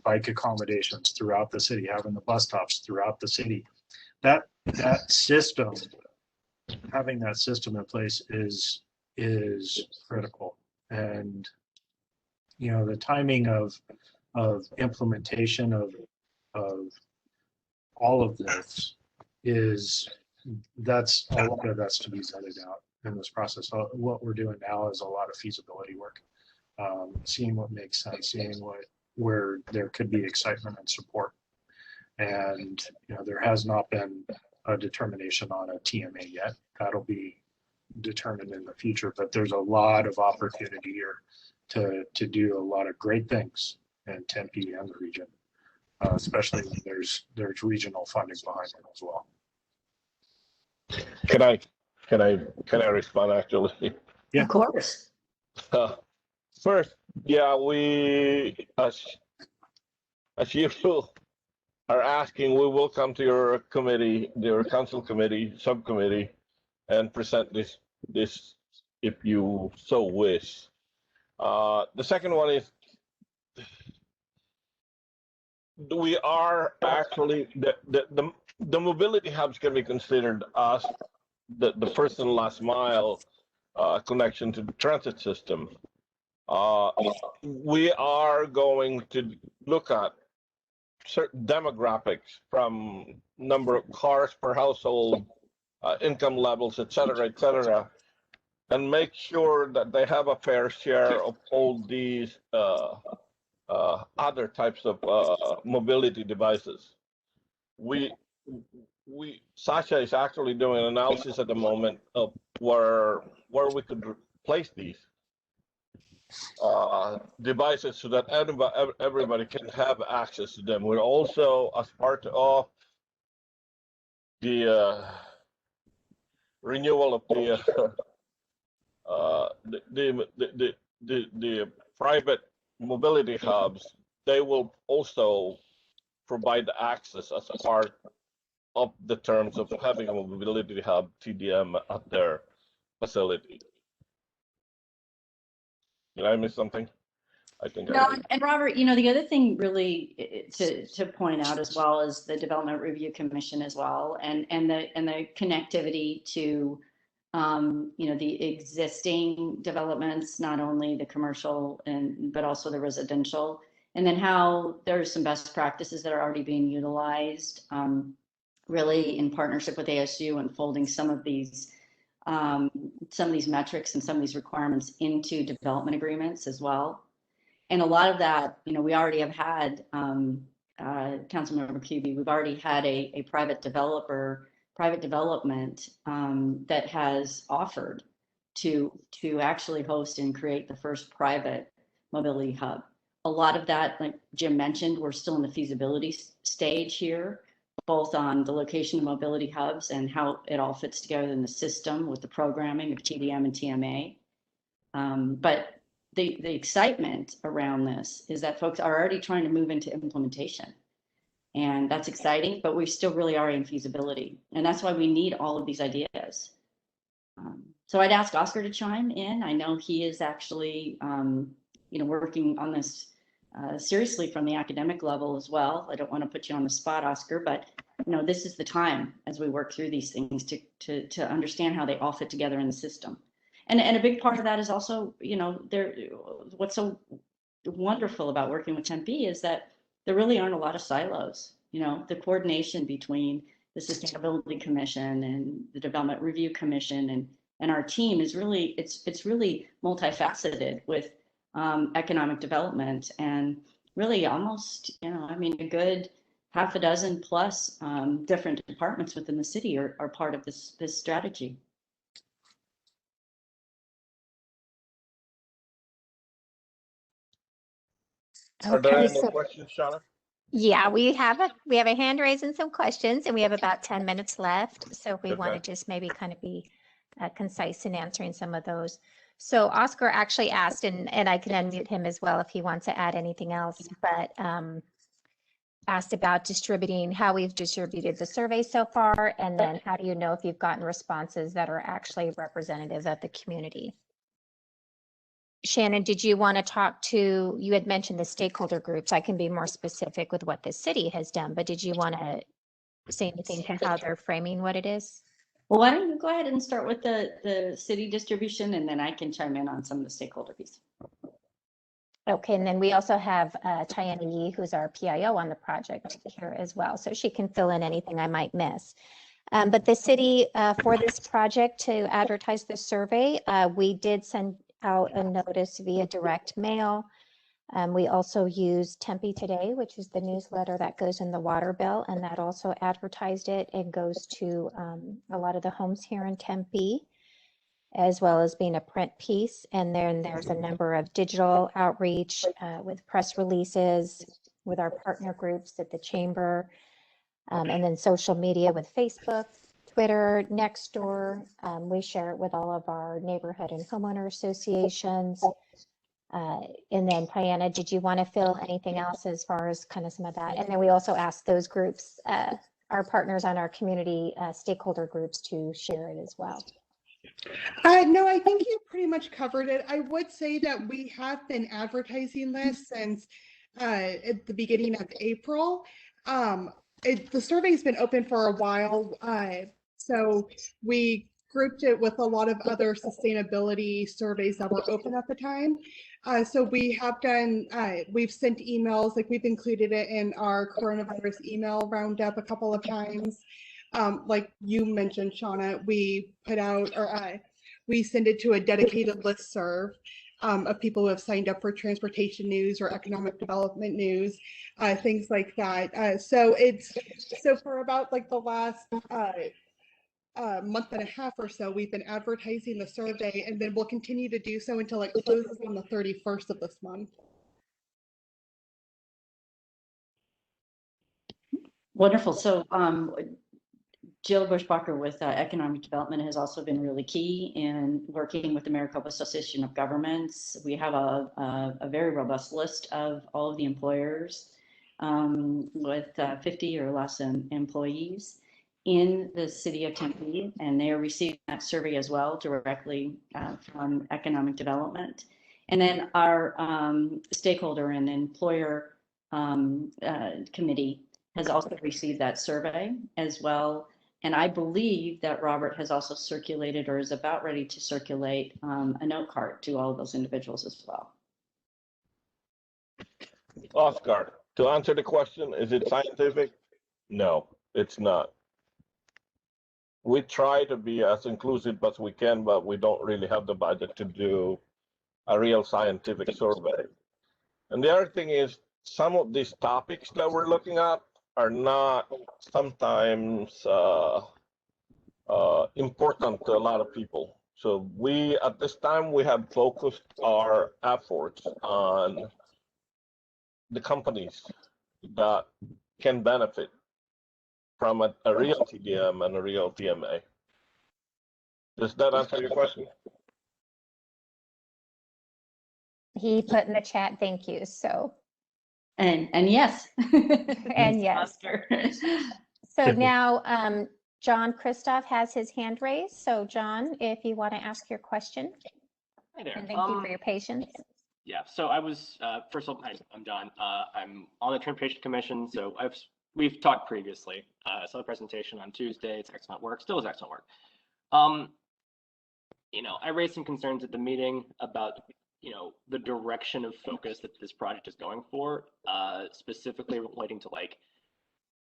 bike accommodations throughout the city, having the bus stops throughout the city. That system, having that system in place is critical. And you know, the timing of implementation of all of this that's a lot of that's to be vetted out in this process. So what we're doing now is a lot of feasibility work, seeing what makes sense, seeing where there could be excitement and support. And you know, there has not been a determination on a TMA yet. That'll be determined in the future, but there's a lot of opportunity here to do a lot of great things in Tempe and the region, especially when there's regional funding behind it as well. Can I respond actually? Yeah. Of course. First, yeah, we as you are asking, we will come to your committee, your council committee, subcommittee, and present this if you so wish. The second one is we are actually the mobility hubs can be considered as the first and last mile connection to the transit system. We are going to look at certain demographics from number of cars per household, income levels, et cetera, and make sure that they have a fair share of all these other types of mobility devices. Sasha is actually doing an analysis at the moment of where we could place these devices so that everybody can have access to them. We're also, as part of the renewal of the private mobility hubs, they will also provide access as a part of the terms of having a mobility hub TDM at their facility. Did I miss something? I think No, and Robert, you know, the other thing really to point out as well is the Development Review Commission as well, and the connectivity to you know, the existing developments, not only the commercial but also the residential, and then how there's some best practices that are already being utilized, really in partnership with ASU and folding some of these metrics and some of these requirements into development agreements as well. And a lot of that, you know, we already have had, Councilmember Cubey, we've already had a private development that has offered to actually host and create the first private mobility hub. A lot of that, like Jim mentioned, we're still in the feasibility stage here, both on the location of mobility hubs and how it all fits together in the system with the programming of TDM and TMA. But the excitement around this is that folks are already trying to move into implementation. And that's exciting, but we still really are in feasibility. And that's why we need all of these ideas. So I'd ask Oscar to chime in. I know he is actually, you know, working on this seriously from the academic level as well. I don't want to put you on the spot, Oscar, but you know, this is the time as we work through these things to understand how they all fit together in the system. And a big part of that is also, you know, what's so wonderful about working with Tempe is that there really aren't a lot of silos. You know, the coordination between the Sustainability Commission and the Development Review Commission and our team is really, it's really multifaceted with economic development, and really almost, you know, I mean, a good half a dozen plus different departments within the city are part of this strategy. Are there Okay, any more questions, Shauna? yeah, we have a hand raised and some questions, and we have about 10 minutes left. So if we want to just maybe kind of be concise in answering some of those. So Oscar actually asked, and I can unmute him as well if he wants to add anything else, but asked about how we've distributed the survey so far, and then how do you know if you've gotten responses that are actually representative of the community? Shannon, did you want to talk to, you had mentioned the stakeholder groups. I can be more specific with what the city has done, but did you want to say anything to how they're framing what it is? Well, why don't you go ahead and start with the city distribution, and then I can chime in on some of the stakeholder piece. Okay, and then we also have Cheyenne Yee, who's our PIO on the project here as well, so she can fill in anything I might miss. But the city, for this project to advertise the survey, we did send out a notice via direct mail. We also use Tempe Today, which is the newsletter that goes in the water bill, and that also advertised it and goes to a lot of the homes here in Tempe, as well as being a print piece. And then there's a number of digital outreach with press releases with our partner groups at the chamber, and then social media with Facebook, Twitter, Nextdoor. We share it with all of our neighborhood and homeowner associations. And then Diana, did you want to fill anything else as far as kind of some of that? And then we also asked those groups, our partners on our community stakeholder groups, to share it as well. No, I think you pretty much covered it. I would say that we have been advertising this since at the beginning of April. The survey's been open for a while, so we grouped it with a lot of other sustainability surveys that were open at the time. So we have done, we've sent emails, like we've included it in our coronavirus email roundup a couple of times. Like you mentioned, Shauna, we put out, or we send it to a dedicated listserv of people who have signed up for transportation news or economic development news, things like that. So for about like the last month and a half or so, we've been advertising the survey, and then we'll continue to do so until it closes on the 31st of this month. Wonderful. So Jill Bushbacher with Economic Development has also been really key in working with the Maricopa Association of Governments. We have a very robust list of all of the employers with 50 or less employees in the city of Tempe, and they are receiving that survey as well directly from Economic Development. And then our stakeholder and employer committee has also received that survey as well. And I believe that Robert has also circulated, or is about ready to circulate, a note card to all of those individuals as well. Oscar, to answer the question, is it scientific? No, it's not. We try to be as inclusive as we can, but we don't really have the budget to do a real scientific survey. And the other thing is, some of these topics that we're looking at are not sometimes important to a lot of people. So we, at this time, we have focused our efforts on the companies that can benefit from a real TDM and a real TMA. Does that answer your question? He put in the chat, thank you. So. And yes. And yes. So now John Christoph has his hand raised. So John, if you want to ask your question. Hi there. And thank you for your patience. Yeah, so I was, first of all, hi, I'm John. I'm on the Transportation Commission, so we've talked previously. I saw the presentation on Tuesday. It's excellent work, still is excellent work. You know, I raised some concerns at the meeting about, you know, the direction of focus that this project is going for, specifically relating to like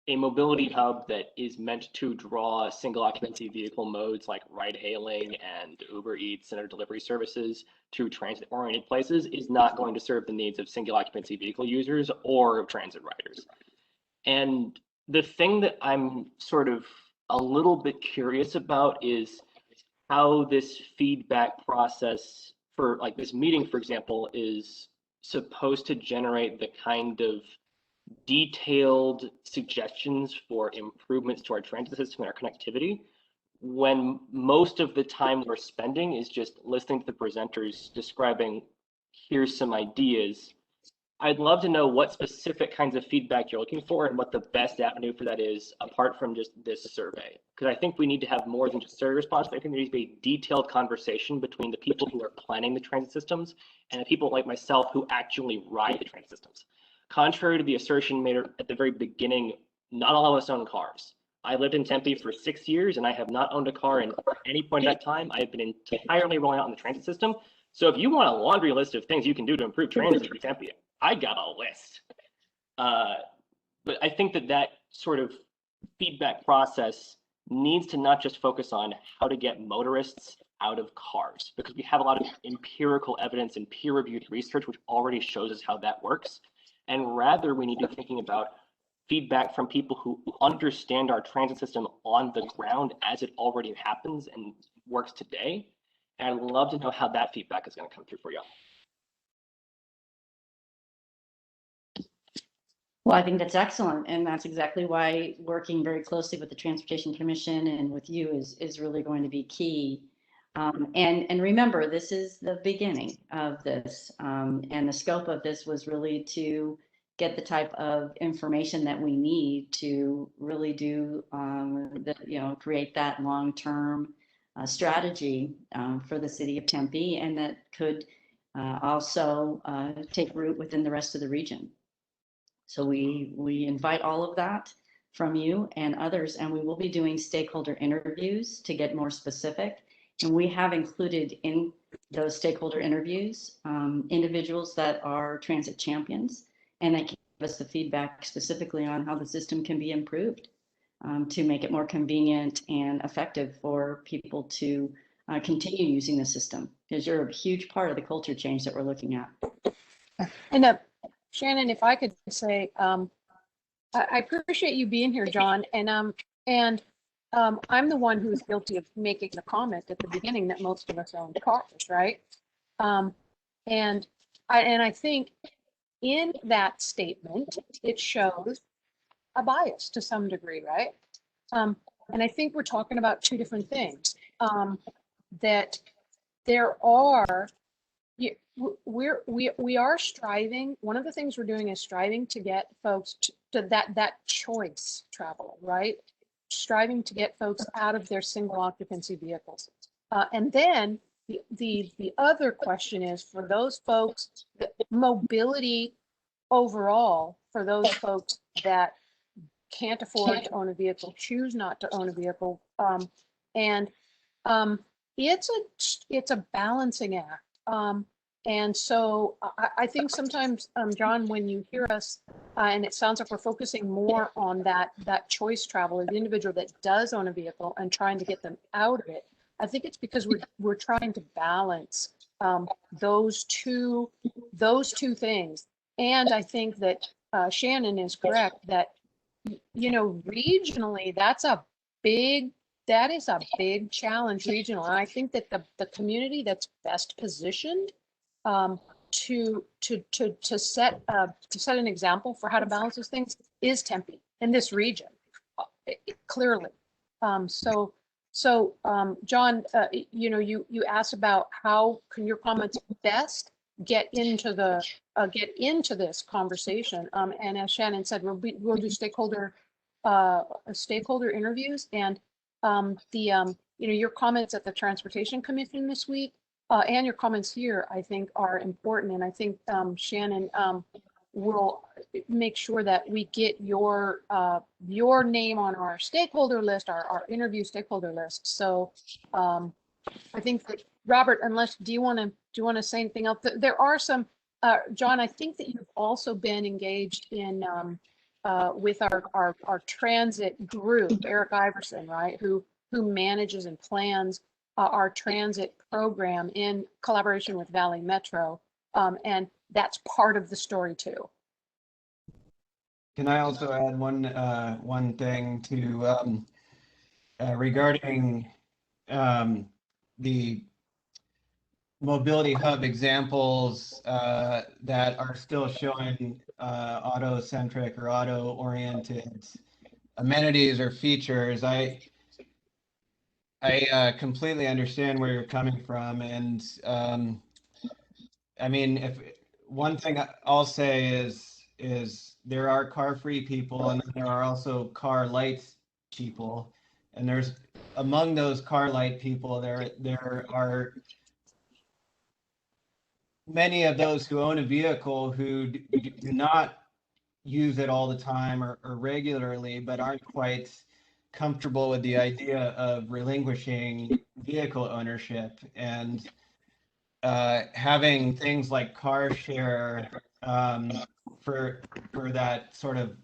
a mobility hub that is meant to draw single occupancy vehicle modes like ride hailing and Uber Eats and other delivery services to transit oriented places is not going to serve the needs of single occupancy vehicle users or transit riders. And the thing that I'm sort of a little bit curious about is how this feedback process for like this meeting, for example, is supposed to generate the kind of detailed suggestions for improvements to our transit system and our connectivity, when most of the time we're spending is just listening to the presenters describing, here's some ideas, I'd love to know what specific kinds of feedback you're looking for and what the best avenue for that is apart from just this survey. Because I think we need to have more than just survey response. I think there needs to be a detailed conversation between the people who are planning the transit systems and the people like myself who actually ride the transit systems. Contrary to the assertion made at the very beginning, not all of us own cars. I lived in Tempe for 6 years and I have not owned a car in any point at that time. I have been entirely reliant on the transit system. So if you want a laundry list of things you can do to improve transit in Tempe, I got a list. But I think that sort of feedback process needs to not just focus on how to get motorists out of cars, because we have a lot of empirical evidence and peer-reviewed research which already shows us how that works. And rather, we need to be thinking about feedback from people who understand our transit system on the ground as it already happens and works today. And I'd love to know how that feedback is going to come through for you. Well, I think that's excellent. And that's exactly why working very closely with the Transportation Commission and with you is really going to be key. And remember, this is the beginning of this. And the scope of this was really to get the type of information that we need to really do, create that long-term strategy for the city of Tempe, and that could also take root within the rest of the region. So we invite all of that from you and others, and we will be doing stakeholder interviews to get more specific. And we have included in those stakeholder interviews individuals that are transit champions, and that can give us the feedback specifically on how the system can be improved to make it more convenient and effective for people to continue using the system, because you're a huge part of the culture change that we're looking at. And Shannon, if I could say, I appreciate you being here, John, and I'm the one who's guilty of making the comment at the beginning that most of us own cars, right? And I think in that statement, it shows a bias to some degree, right? And I think we're talking about two different things. That there are, we are striving. One of the things we're doing is striving to get folks to that choice travel, right? Striving to get folks out of their single occupancy vehicles. And then the other question is for those folks, the mobility overall, for those folks that can't afford to own a vehicle, choose not to own a vehicle. It's a balancing act. And so I think sometimes, John, when you hear us, and it sounds like we're focusing more on that choice travel, the individual that does own a vehicle and trying to get them out of it, I think it's because we're trying to balance those two things. And I think that Shannon is correct that, regionally, that is a big challenge regional. And I think that the community that's best positioned to set an example for how to balance those things is Tempe in this region, clearly. So John, you asked about how can your comments best get into this conversation. And as Shannon said, we'll do stakeholder interviews, and your comments at the Transportation Commission this week and your comments here, I think, are important. And I think Shannon will make sure that we get your name on our stakeholder list, our interview stakeholder list. So I think that, Robert, do you want to say anything else? There are some, John, I think that you've also been engaged in with our transit group, Eric Iverson, right, who manages and plans our transit program in collaboration with Valley Metro, and that's part of the story too. Can I also add one thing to regarding the mobility hub examples that are still showing auto-centric or auto-oriented amenities or features? I completely understand where you're coming from, and I mean, if one thing I'll say is there are car-free people, and there are also car light people, and there's among those car light people there are many of those who own a vehicle who do not use it all the time or regularly, but aren't quite comfortable with the idea of relinquishing vehicle ownership, and having things like car share for that sort of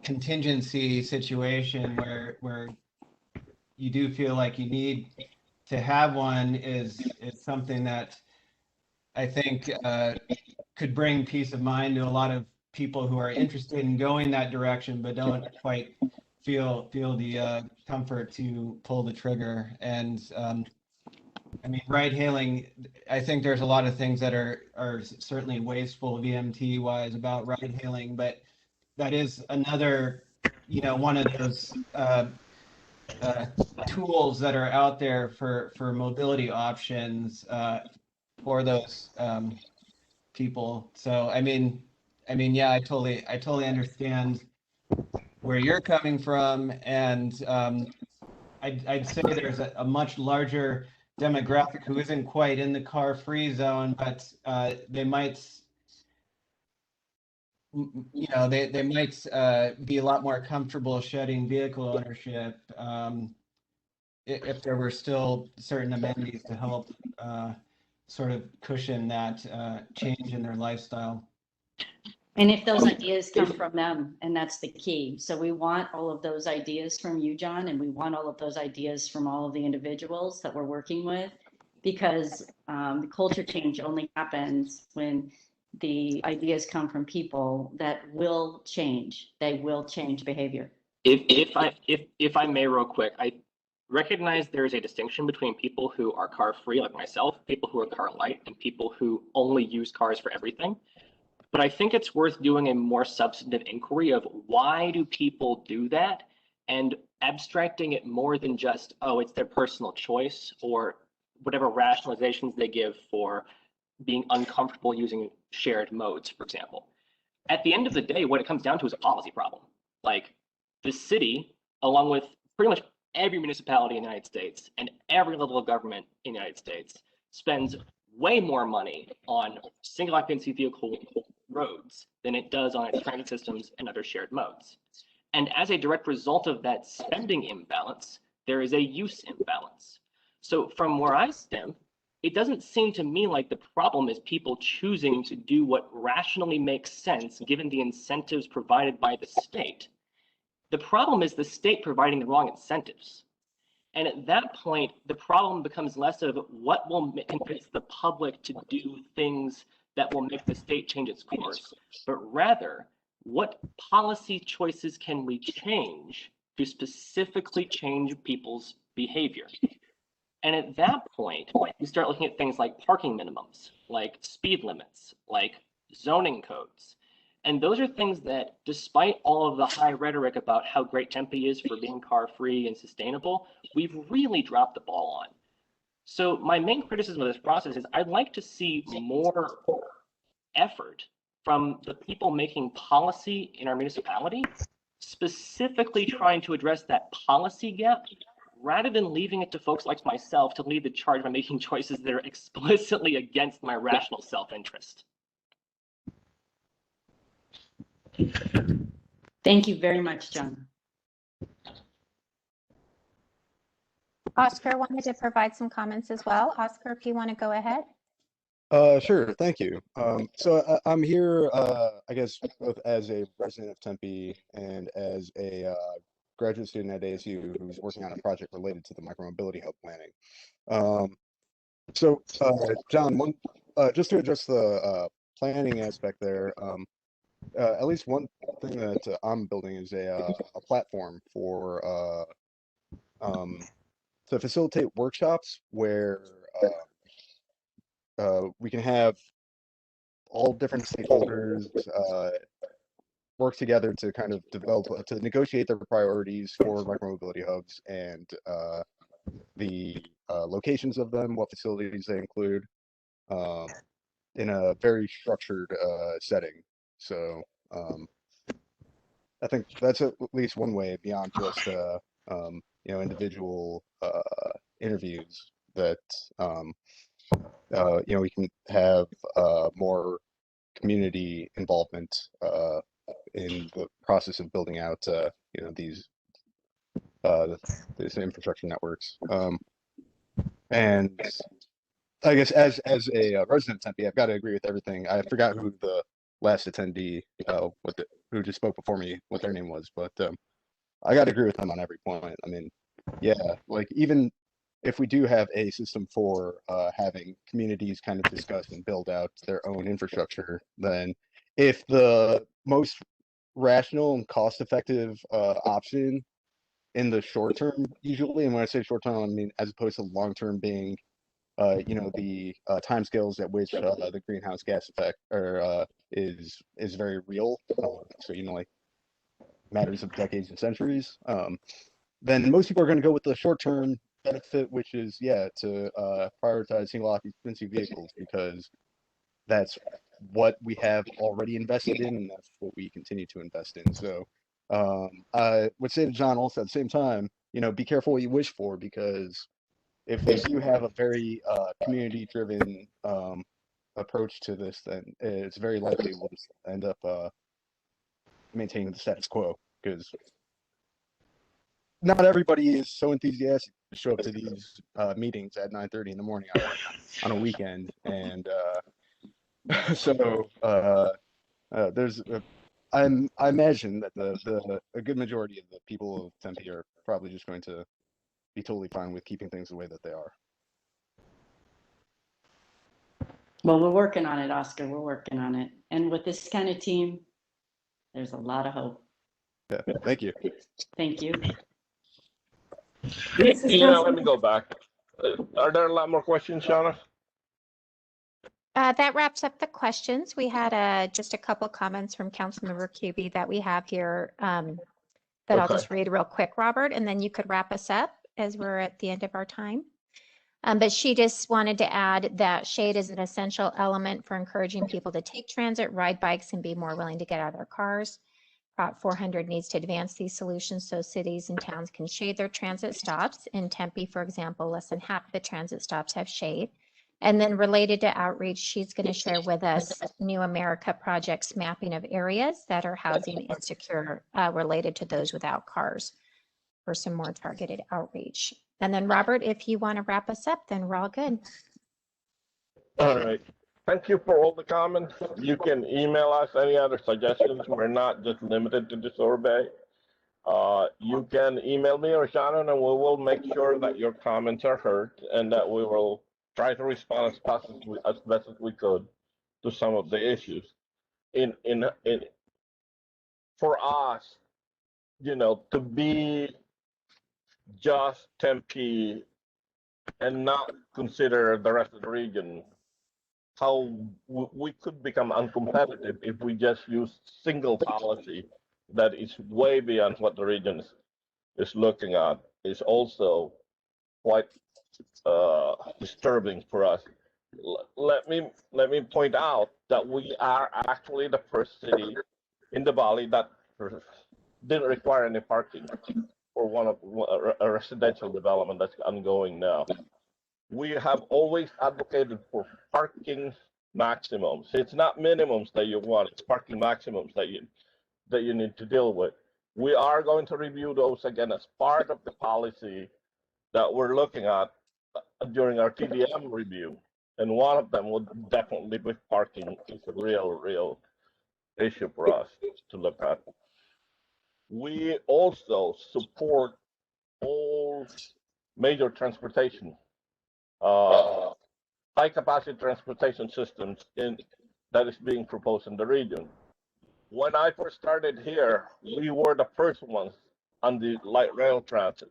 contingency situation where you do feel like you need to have one is something that I think could bring peace of mind to a lot of people who are interested in going that direction, but don't quite feel the comfort to pull the trigger. And I mean, ride hailing, I think there's a lot of things that are certainly wasteful VMT wise about ride hailing, but that is another, one of those tools that are out there for mobility options for those people. So I mean, yeah, I totally understand where you're coming from, and I'd say there's a much larger demographic who isn't quite in the car-free zone, but they might, they might be a lot more comfortable shedding vehicle ownership if there were still certain amenities to help sort of cushion that change in their lifestyle. And if those ideas come from them, and that's the key. So we want all of those ideas from you, John, and we want all of those ideas from all of the individuals that we're working with, because the culture change only happens when the ideas come from people that will change. They will change behavior. If I may real quick, I recognize there is a distinction between people who are car free like myself, people who are car light, and people who only use cars for everything. But I think it's worth doing a more substantive inquiry of why do people do that, and abstracting it more than just, oh, it's their personal choice or whatever rationalizations they give for being uncomfortable using shared modes, for example. At the end of the day, what it comes down to is a policy problem. Like the city, along with pretty much every municipality in the United States and every level of government in the United States, spends way more money on single occupancy vehicle roads than it does on its transit systems and other shared modes. And as a direct result of that spending imbalance, there is a use imbalance. So from where I stand, it doesn't seem to me like the problem is people choosing to do what rationally makes sense given the incentives provided by the state. The problem is the state providing the wrong incentives. And at that point, the problem becomes less of what will convince the public to do things that will make the state change its course, but rather what policy choices can we change to specifically change people's behavior. And at that point, you start looking at things like parking minimums, like speed limits, like zoning codes. And those are things that, despite all of the high rhetoric about how great Tempe is for being car-free and sustainable, we've really dropped the ball on. So my main criticism of this process is I'd like to see more effort from the people making policy in our municipality, specifically trying to address that policy gap, rather than leaving it to folks like myself to lead the charge by making choices that are explicitly against my rational self-interest. Thank you very much, John. Oscar wanted to provide some comments as well. Oscar, if you want to go ahead. Sure, thank you. So I'm here, I guess, both as a resident of Tempe and as a graduate student at ASU who's working on a project related to the micromobility hub planning. John, just to address the planning aspect there, at least one thing that I'm building is a platform for to facilitate workshops where we can have all different stakeholders work together to kind of to negotiate their priorities for micromobility hubs and the locations of them, what facilities they include, in a very structured setting. So I think that's at least one way beyond just individual interviews that we can have more community involvement in the process of building out these infrastructure networks. And I guess as a resident of Tempe, I've got to agree with everything. I forgot who the last attendee who just spoke before me, what their name was, but I got to agree with them on every point. I mean, yeah, like even if we do have a system for having communities kind of discuss and build out their own infrastructure, then if the most rational and cost-effective option in the short term, usually, and when I say short term, I mean as opposed to long term being, the timescales at which the greenhouse gas effect is very real. So like matters of decades and centuries. Then most people are going to go with the short term benefit, which is to prioritize single occupancy vehicles because that's what we have already invested in, and that's what we continue to invest in. So I would say to John also at the same time, be careful what you wish for, because if we do have a very community-driven approach to this, then it's very likely we'll just end up maintaining the status quo, because not everybody is so enthusiastic to show up to these meetings at 9:30 in the morning on a weekend, and so I imagine that a good majority of the people of Tempe are probably just going to be totally fine with keeping things the way that they are. Well, we're working on it, Oscar. We're working on it. And with this kind of team, there's a lot of hope. Yeah, thank you. Thank you. Let me go back. Are there a lot more questions, Shauna? That wraps up the questions. We had just a couple comments from Councilmember QB that we have here that I'll just read real quick, Robert, and then you could wrap us up as we're at the end of our time. But she just wanted to add that shade is an essential element for encouraging people to take transit, ride bikes, and be more willing to get out of their cars. Prop 400 needs to advance these solutions so cities and towns can shade their transit stops. In Tempe, for example, less than half of the transit stops have shade. And then related to outreach, she's going to share with us New America Project's mapping of areas that are housing insecure related to those without cars for some more targeted outreach. And then Robert, if you want to wrap us up, then we're all good. All right. Thank you for all the comments. You can email us any other suggestions. We're not just limited to the survey. You can email me or Shannon, and we will make sure that your comments are heard and that we will try to respond as best as we could to some of the issues. For us, to be just Tempe and not consider the rest of the region, how we could become uncompetitive if we just use single policy that is way beyond what the region is looking at, is also quite disturbing for us. Let me point out that we are actually the first city in the valley that didn't require any parking for a residential development that's ongoing now. We have always advocated for parking maximums. It's not minimums that you want; it's parking maximums that you need to deal with. We are going to review those again as part of the policy that we're looking at during our TDM review, and one of them would definitely be parking. It's a real issue for us to look at. We also support all major transportation, high capacity transportation systems that is being proposed in the region. When I first started here, we were the first ones on the light rail transit.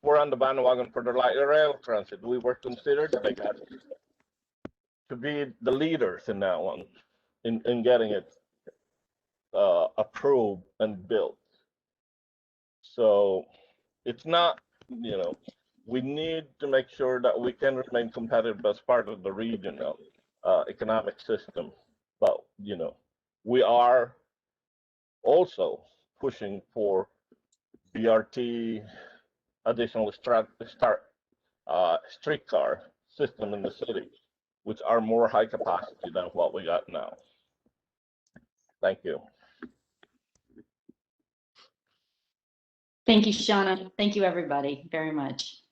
We're on the bandwagon for the light rail transit. We were considered, I guess, to be the leaders in that one, in getting it approved and built. So it's not, we need to make sure that we can remain competitive as part of the region now. economic system. But, you know, we are also pushing for BRT, additional streetcar system in the city, which are more high capacity than what we got now. Thank you. Thank you, Shauna. Thank you, everybody, very much.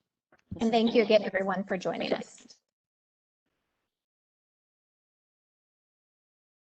And thank you again, everyone, for joining us.